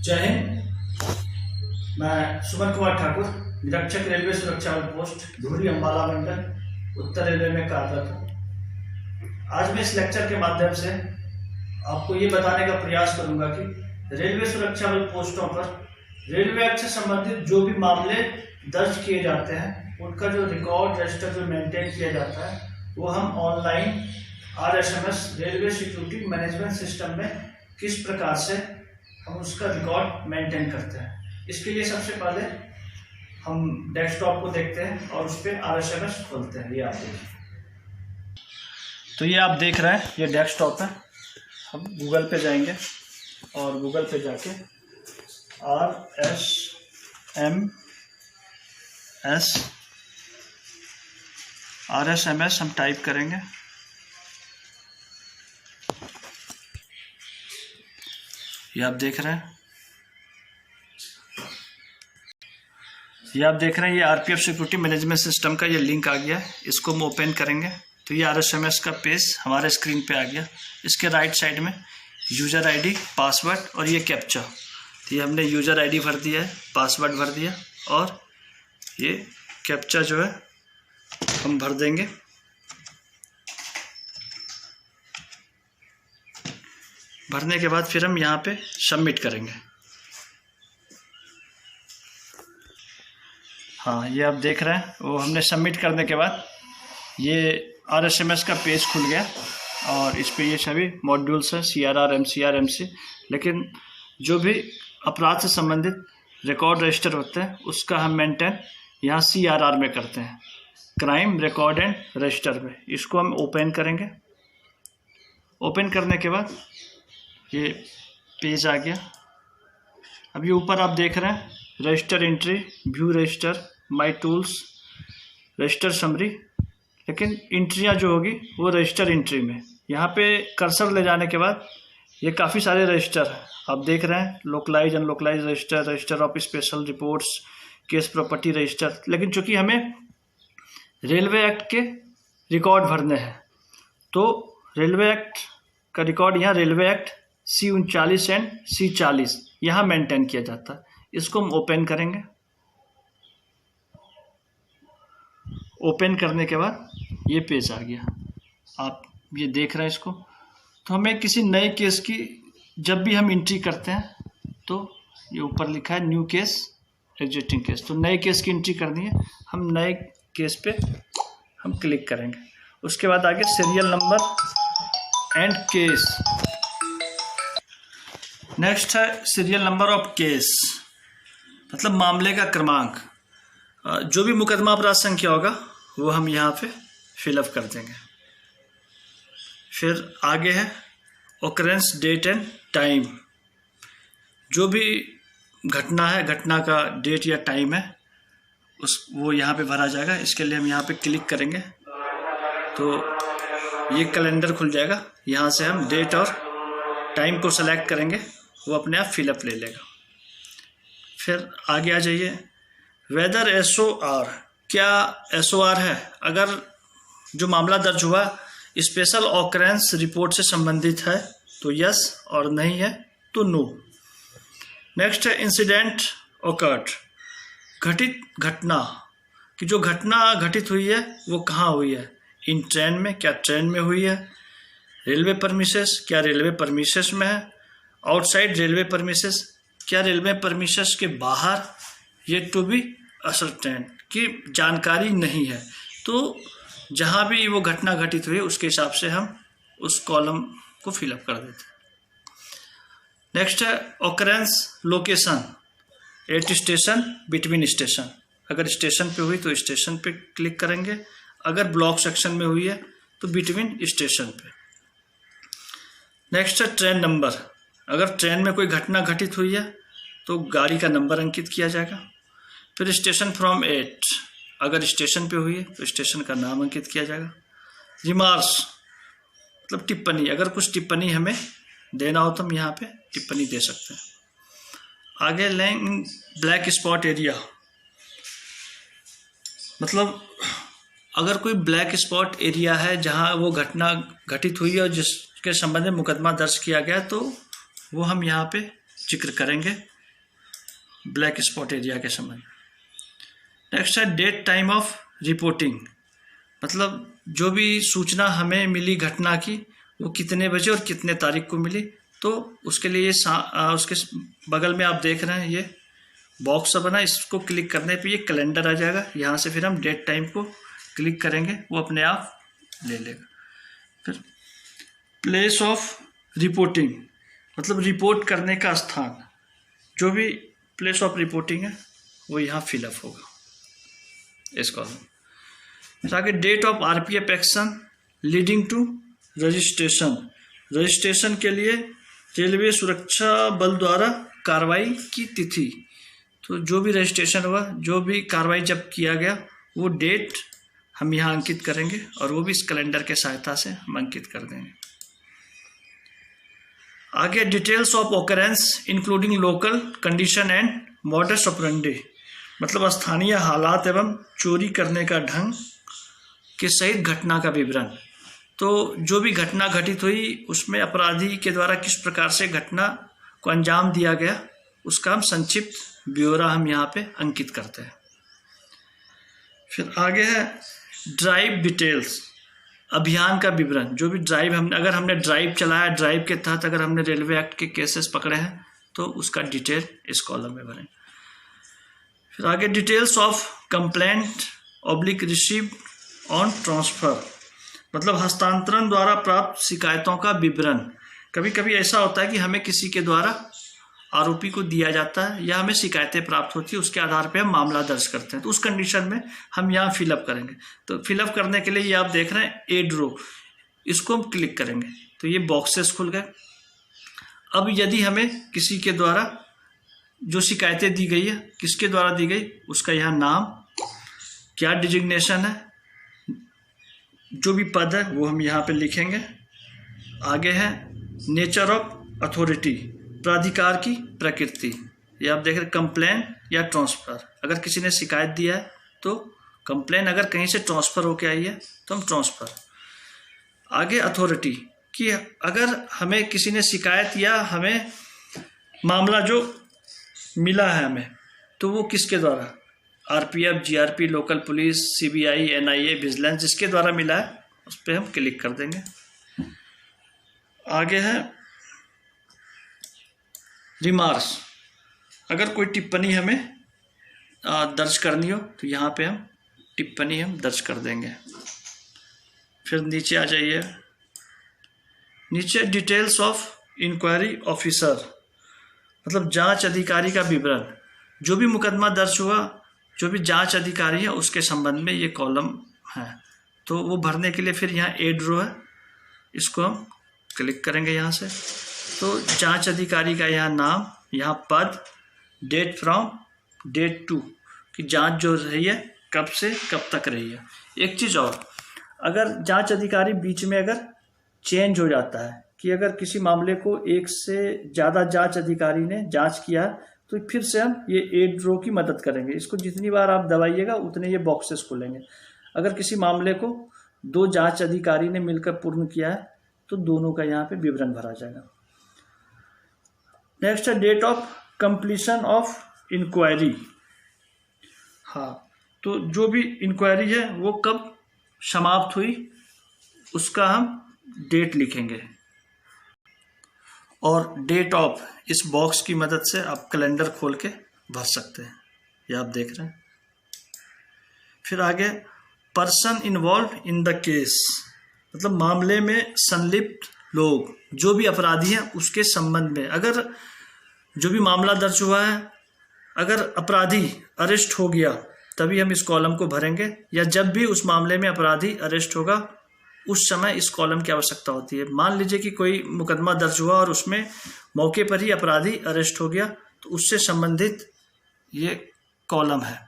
जय हिंद। मैं सुमन कुमार ठाकुर, निरीक्षक रेलवे सुरक्षा बल पोस्ट धुरी अम्बाला मंडल उत्तर रेलवे में कार्यरत हूँ। आज मैं इस लेक्चर के माध्यम से आपको ये बताने का प्रयास करूंगा कि रेलवे सुरक्षा बल पोस्टों पर रेलवे एक्ट से संबंधित जो भी मामले दर्ज किए जाते हैं उनका जो रिकॉर्ड रजिस्टर जो मेंटेन किया जाता है वो हम online RSMS railway security management system में किस प्रकार से हम उसका रिकॉर्ड मेंटेन करते हैं। इसके लिए सबसे पहले हम डेस्कटॉप को देखते हैं और उस पर RSMS खोलते हैं। ये आप देखिए, तो ये आप देख रहे हैं, ये डेस्कटॉप है। हम गूगल पे जाएंगे और गूगल पे जाके RSMS हम टाइप करेंगे। ये आप देख रहे हैं, ये RPF सिक्योरिटी मैनेजमेंट सिस्टम का ये लिंक आ गया है। इसको हम ओपन करेंगे तो ये RSMS का पेज हमारे स्क्रीन पे आ गया। इसके राइट साइड में यूज़र ID, पासवर्ड और ये कैप्चा। तो ये हमने यूज़र ID भर दिया है, पासवर्ड भर दिया और ये कैप्चा जो है हम भर देंगे। भरने के बाद फिर हम यहाँ पे सबमिट करेंगे। हाँ, ये आप देख रहे हैं, वो हमने सबमिट करने के बाद ये RSMS का पेज खुल गया और इस पे ये सभी मॉड्यूल्स हैं, CRR, MCR, MC। लेकिन जो भी अपराध से संबंधित रिकॉर्ड रजिस्टर होते हैं उसका हम मेंटेन यहाँ CRR में करते हैं, क्राइम रिकॉर्ड एंड रजिस्टर में। इसको हम ओपन करेंगे। ओपन करने के बाद ये पेज आ गया। अब ये ऊपर आप देख रहे हैं register entry, view register, my tools, register summary. लेकिन एंट्रियाँ जो होगी वो रजिस्टर एंट्री में। यहाँ पे कर्सर ले जाने के बाद ये काफ़ी सारे रजिस्टर आप देख रहे हैं, localize, unlocalize register, register of special reports, case property register. लेकिन चूँकि हमें रेलवे एक्ट के रिकॉर्ड भरने हैं तो रेलवे एक्ट का रिकॉर्ड यहाँ railway act C39 and C40 यहाँ मेंटेन किया जाता है। इसको हम ओपन करेंगे। ओपन करने के बाद ये पेज आ गया, आप ये देख रहे हैं इसको। तो हमें किसी नए केस की जब भी हम एंट्री करते हैं तो ये ऊपर लिखा है न्यू केस, एग्जिस्टिंग केस। तो नए केस की एंट्री करनी है, हम नए केस पे हम क्लिक करेंगे। उसके बाद आगे serial number and case. Next है सीरियल नंबर ऑफ केस, मतलब मामले का क्रमांक। जो भी मुकदमा अपराध संख्या होगा वो हम यहाँ पे फिलअप कर देंगे। फिर आगे है ऑकरेंस डेट एंड टाइम। जो भी घटना है, घटना का डेट या टाइम है वो यहाँ पे भरा जाएगा। इसके लिए हम यहाँ पे क्लिक करेंगे तो ये कैलेंडर खुल जाएगा। यहाँ से हम डेट और टाइम को सेलेक्ट करेंगे, वो अपने आप फिलअप ले लेगा। फिर आगे आ जाइए, वेदर SOR, क्या SOR है? अगर जो मामला दर्ज हुआ स्पेशल ऑकरेंस रिपोर्ट से संबंधित है तो यस, और नहीं है तो नो। नेक्स्ट है इंसिडेंट ऑकर्ड, घटित घटना कि जो घटना घटित हुई है वो कहाँ हुई है। इन ट्रेन में, क्या ट्रेन में हुई है। रेलवे परमिसेस, क्या रेलवे परमिसेस में है। आउटसाइड रेलवे परमिसेस, क्या रेलवे परमिसेस के बाहर। ये टू बी असर्टेन की जानकारी नहीं है। तो जहाँ भी वो घटना घटित हुई उसके हिसाब से हम उस कॉलम को फिलअप कर देते हैं। नेक्स्ट है occurrence location, at station, between station. अगर स्टेशन पे हुई तो स्टेशन पे क्लिक करेंगे, अगर ब्लॉक सेक्शन में हुई है तो बिटवीन स्टेशन पे। नेक्स्ट है ट्रेन नंबर, अगर ट्रेन में कोई घटना घटित हुई है तो गाड़ी का नंबर अंकित किया जाएगा। फिर स्टेशन फ्रॉम एट, अगर स्टेशन पे हुई है तो स्टेशन का नाम अंकित किया जाएगा। रिमार्क्स मतलब टिप्पणी, अगर कुछ टिप्पणी हमें देना हो तो हम यहाँ पे टिप्पणी दे सकते हैं। आगे ब्लैक स्पॉट एरिया, मतलब अगर कोई ब्लैक स्पॉट एरिया है जहाँ वो घटना घटित हुई है और जिसके संबंध में मुकदमा दर्ज किया गया तो वो हम यहाँ पे जिक्र करेंगे ब्लैक स्पॉट एरिया के संबंध। नेक्स्ट है डेट टाइम ऑफ रिपोर्टिंग, मतलब जो भी सूचना हमें मिली घटना की वो कितने बजे और कितने तारीख को मिली। तो उसके लिए उसके बगल में आप देख रहे हैं ये बॉक्स बना, इसको क्लिक करने पे ये कैलेंडर आ जाएगा। यहाँ से फिर हम डेट टाइम को क्लिक करेंगे, वो अपने आप ले लेगा। फिर प्लेस ऑफ रिपोर्टिंग, मतलब रिपोर्ट करने का स्थान, जो भी प्लेस ऑफ रिपोर्टिंग है वो यहाँ फिलअप होगा इस कॉलम। आगे date of RPF action leading to registration, registration के लिए रेलवे सुरक्षा बल द्वारा कार्रवाई की तिथि। तो जो भी रजिस्ट्रेशन हुआ, जो भी कार्रवाई जब किया गया, वो डेट हम यहाँ अंकित करेंगे और वो भी इस कैलेंडर के सहायता से हम अंकित कर देंगे। आगे details of occurrence including local condition and modus operandi, मतलब स्थानीय हालात एवं चोरी करने का ढंग के सहित घटना का विवरण। तो जो भी घटना घटित हुई उसमें अपराधी के द्वारा किस प्रकार से घटना को अंजाम दिया गया, उसका हम संक्षिप्त ब्यौरा हम यहाँ पे अंकित करते हैं। फिर आगे है ड्राइव डिटेल्स, अभियान का विवरण। जो भी ड्राइव अगर हमने ड्राइव चलाया, ड्राइव के तहत अगर हमने रेलवे एक्ट के केसेस पकड़े हैं तो उसका डिटेल इस कॉलम में भरें। फिर आगे details of complaint oblique receive on transfer, मतलब हस्तांतरण द्वारा प्राप्त शिकायतों का विवरण। कभी कभी ऐसा होता है कि हमें किसी के द्वारा आरोपी को दिया जाता है या हमें शिकायतें प्राप्त होती है, उसके आधार पे हम मामला दर्ज करते हैं। तो उस कंडीशन में हम यहाँ फिलअप करेंगे। तो फिलअप करने के लिए ये आप देख रहे हैं एड रो, इसको हम क्लिक करेंगे तो ये बॉक्सेस खुल गए। अब यदि हमें किसी के द्वारा जो शिकायतें दी गई है, किसके द्वारा दी गई, उसका यहाँ नाम, क्या डिजिग्नेशन है, जो भी पद है वो हम यहाँ पे लिखेंगे। आगे है नेचर ऑफ अथॉरिटी, प्राधिकार की प्रकृति। ये आप देख रहे कंप्लेन या ट्रांसफर, अगर किसी ने शिकायत दिया है तो कंप्लेन, अगर कहीं से ट्रांसफर होके आई है तो हम ट्रांसफर। आगे अथॉरिटी कि अगर हमें किसी ने शिकायत या हमें मामला जो मिला है हमें, तो वो किसके द्वारा, RPF, GRP, local police, CBI, NIA, vigilance, जिसके द्वारा मिला है उस पर हम क्लिक कर देंगे। आगे है रिमार्क्स, अगर कोई टिप्पणी हमें दर्ज करनी हो तो यहाँ पे हम टिप्पणी हम दर्ज कर देंगे। फिर नीचे आ जाइए, नीचे डिटेल्स ऑफ इंक्वायरी ऑफिसर, मतलब जांच अधिकारी का विवरण। जो भी मुकदमा दर्ज हुआ, जो भी जांच अधिकारी है उसके संबंध में ये कॉलम है। तो वो भरने के लिए फिर यहाँ एड रो है, इसको हम क्लिक करेंगे यहाँ से। तो जांच अधिकारी का यहाँ नाम, यहाँ पद, डेट फ्रॉम, डेट टू, कि जांच जो रही है कब से कब तक रही है। एक चीज़ और, अगर जांच अधिकारी बीच में अगर चेंज हो जाता है कि अगर किसी मामले को एक से ज़्यादा जांच अधिकारी ने जांच किया, तो फिर से हम ये एड रो की मदद करेंगे। इसको जितनी बार आप दबाइएगा उतने ये बॉक्सेस खुलेंगे। अगर किसी मामले को 2 जांच अधिकारी ने मिलकर पूर्ण किया है तो दोनों का यहाँ पे विवरण भरा जाएगा। नेक्स्ट है date of completion of inquiry. हाँ, तो जो भी इंक्वायरी है वो कब समाप्त हुई उसका हम डेट लिखेंगे। और डेट ऑफ, इस बॉक्स की मदद से आप कैलेंडर खोल के भर सकते हैं, ये आप देख रहे हैं। फिर आगे person involve in the case, मतलब मामले में संलिप्त लोग, जो भी अपराधी हैं उसके संबंध में। अगर जो भी मामला दर्ज हुआ है, अगर अपराधी अरेस्ट हो गया तभी हम इस कॉलम को भरेंगे, या जब भी उस मामले में अपराधी अरेस्ट होगा उस समय इस कॉलम की आवश्यकता होती है। मान लीजिए कि कोई मुकदमा दर्ज हुआ और उसमें मौके पर ही अपराधी अरेस्ट हो गया, तो उससे संबंधित ये कॉलम है।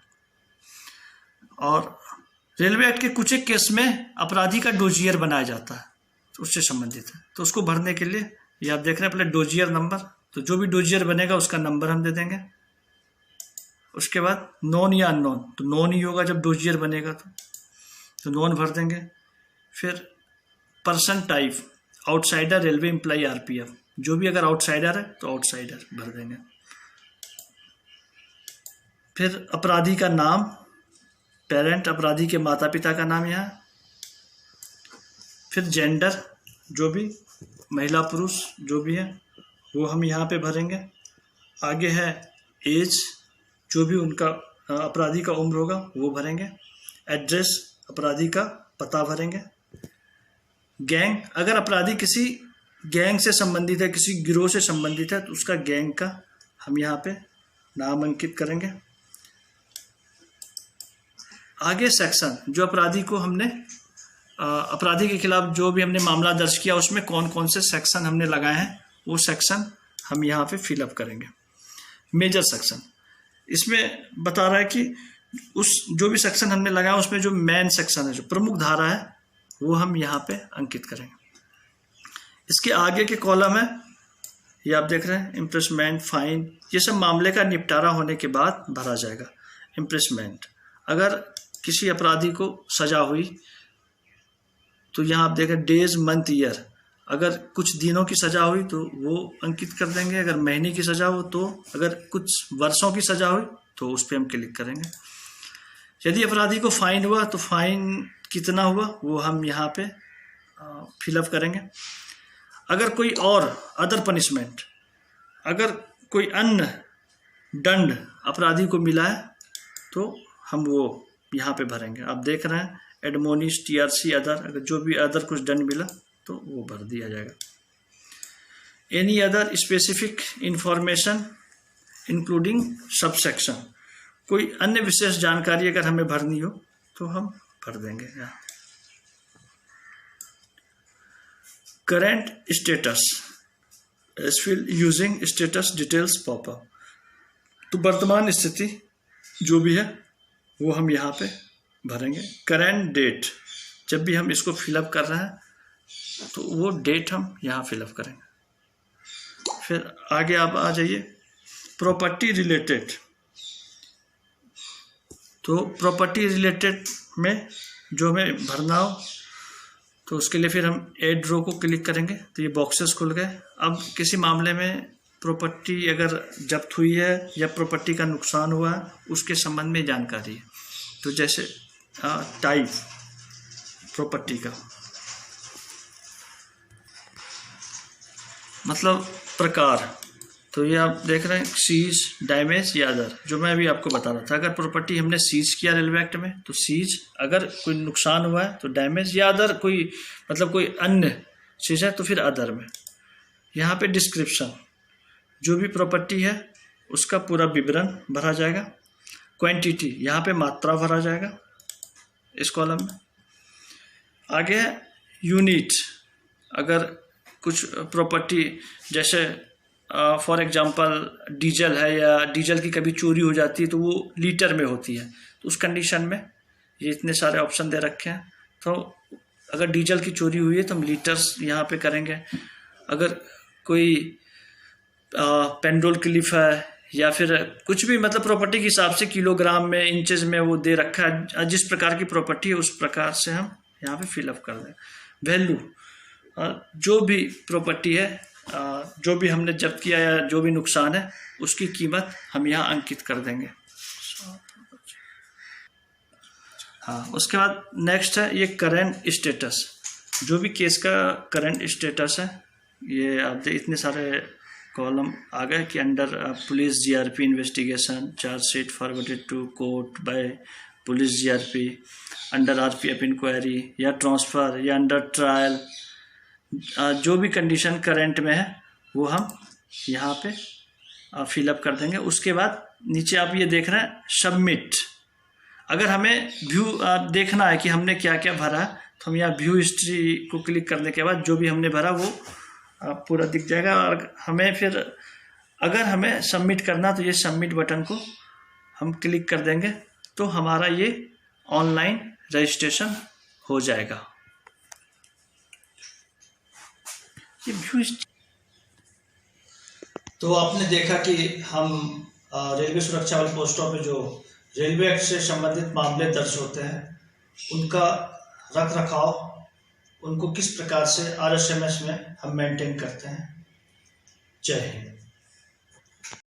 और रेलवे एक्ट के कुछ एक केस में अपराधी का डोजियर बनाया जाता है, तो उससे संबंधित है। तो उसको भरने के लिए ये आप देख रहे हैं, पहले डोजियर नंबर, तो जो भी डोजियर बनेगा उसका नंबर हम दे देंगे। उसके बाद नॉन या अननोन, तो नॉन ही होगा जब डोजियर बनेगा तो नॉन भर देंगे। फिर person type, outsider, railway employee, RPF, जो भी अगर आउटसाइडर है तो आउटसाइडर भर देंगे। फिर अपराधी का नाम, पेरेंट, अपराधी के माता पिता का नाम यहाँ। फिर जेंडर, जो भी महिला पुरुष जो भी है वो हम यहाँ पे भरेंगे। आगे है एज, जो भी उनका अपराधी का उम्र होगा वो भरेंगे। एड्रेस, अपराधी का पता भरेंगे। गैंग, अगर अपराधी किसी गैंग से संबंधित है, किसी गिरोह से संबंधित है, तो उसका गैंग का हम यहाँ पे नाम अंकित करेंगे। आगे सेक्शन, जो अपराधी को हमने अपराधी के खिलाफ जो भी हमने मामला दर्ज किया उसमें कौन कौन से सेक्शन हमने लगाए हैं वो सेक्शन हम यहाँ पे फिलअप करेंगे। मेजर सेक्शन, इसमें बता रहा है कि उस जो भी सेक्शन हमने लगाया उसमें जो मेन सेक्शन है, जो प्रमुख धारा है, वो हम यहाँ पे अंकित करेंगे। इसके आगे के कॉलम है, ये आप देख रहे हैं, इम्प्रेसमेंट, फाइन, ये सब मामले का निपटारा होने के बाद भरा जाएगा। इम्प्रेसमेंट, अगर किसी अपराधी को सजा हुई तो यहाँ आप देखें डेज, मंथ, ईयर, अगर कुछ दिनों की सजा हुई तो वो अंकित कर देंगे। अगर महीने की सजा हो तो, अगर कुछ वर्षों की सजा हुई तो उस पर हम क्लिक करेंगे। यदि अपराधी को फाइन हुआ तो फाइन कितना हुआ वो हम यहाँ पे फिलअप करेंगे। अगर कोई और अदर पनिशमेंट, अगर कोई अन्य दंड अपराधी को मिला है तो हम वो यहाँ पे भरेंगे। आप देख रहे हैं एडमोनिश, टीआरसी, अदर, अगर जो भी अदर कुछ दंड मिला तो वो भर दिया जाएगा। Any other specific information including subsection, कोई अन्य विशेष जानकारी अगर हमें भरनी हो तो हम भर देंगे यहाँ। Current status, as fill using status details popup, तो वर्तमान स्थिति जो भी है वो हम यहाँ पे भरेंगे। करंट डेट, जब भी हम इसको फिलअप कर रहे हैं तो वो डेट हम यहाँ फिलअप करेंगे। फिर आगे आप आ जाइए, प्रॉपर्टी रिलेटेड, तो प्रॉपर्टी रिलेटेड में जो हमें भरना हो तो उसके लिए फिर हम ऐड रो को क्लिक करेंगे तो ये बॉक्सेस खुल गए। अब किसी मामले में प्रॉपर्टी अगर जब्त हुई है या प्रॉपर्टी का नुकसान हुआ है उसके संबंध में जानकारी है। तो जैसे टाइप प्रॉपर्टी का मतलब प्रकार, तो ये आप देख रहे हैं सीज, डैमेज या अदर, जो मैं अभी आपको बता रहा था। अगर प्रॉपर्टी हमने सीज किया रेलवे एक्ट में तो सीज, अगर कोई नुकसान हुआ है तो डैमेज, या अदर कोई मतलब कोई अन्य चीज़ है तो फिर अदर में। यहाँ पे डिस्क्रिप्शन, जो भी प्रॉपर्टी है उसका पूरा विवरण भरा जाएगा। क्वांटिटी, यहाँ पे मात्रा भरा जाएगा इस कॉलम में। आगे है यूनिट, अगर कुछ प्रॉपर्टी जैसे फॉर एग्जांपल डीजल है या डीजल की कभी चोरी हो जाती है तो वो लीटर में होती है, तो उस कंडीशन में ये इतने सारे ऑप्शन दे रखे हैं। तो अगर डीजल की चोरी हुई है तो हम लीटर्स यहाँ पे करेंगे। अगर कोई पेंडोल क्लिफ है या फिर कुछ भी मतलब प्रॉपर्टी के हिसाब से किलोग्राम में, इंचेस में वो दे रखा है, जिस प्रकार की प्रॉपर्टी है उस प्रकार से हम यहाँ पे फिलअप कर दें। वैल्यू, जो भी प्रॉपर्टी है, जो भी हमने जब्त किया या जो भी नुकसान है उसकी कीमत हम यहाँ अंकित कर देंगे। हाँ, उसके बाद नेक्स्ट है ये करंट स्टेटस, जो भी केस का करंट स्टेटस है। ये आप देख इतने सारे कॉलम आ गए कि under police GRP investigation, chargesheet forwarded to court by police GRP, under RPF inquiry या ट्रांसफ़र या अंडर ट्रायल, जो भी कंडीशन करंट में है वो हम यहाँ पे फिलअप कर देंगे। उसके बाद नीचे आप ये देख रहे हैं सबमिट, अगर हमें व्यू देखना है कि हमने क्या क्या भरा है तो हम यहाँ व्यू हिस्ट्री को क्लिक करने के बाद जो भी हमने भरा वो पूरा दिख जाएगा। और हमें फिर अगर हमें सबमिट करना तो ये सबमिट बटन को हम क्लिक कर देंगे तो हमारा ये ऑनलाइन रजिस्ट्रेशन हो जाएगा। ये व्यू तो आपने देखा कि हम रेलवे सुरक्षा बल पोस्टों पे जो रेलवे एक्ट से संबंधित मामले दर्ज होते हैं उनका रख रखाव, उनको किस प्रकार से RSMS में हम मेंटेन करते हैं। जय हिंद।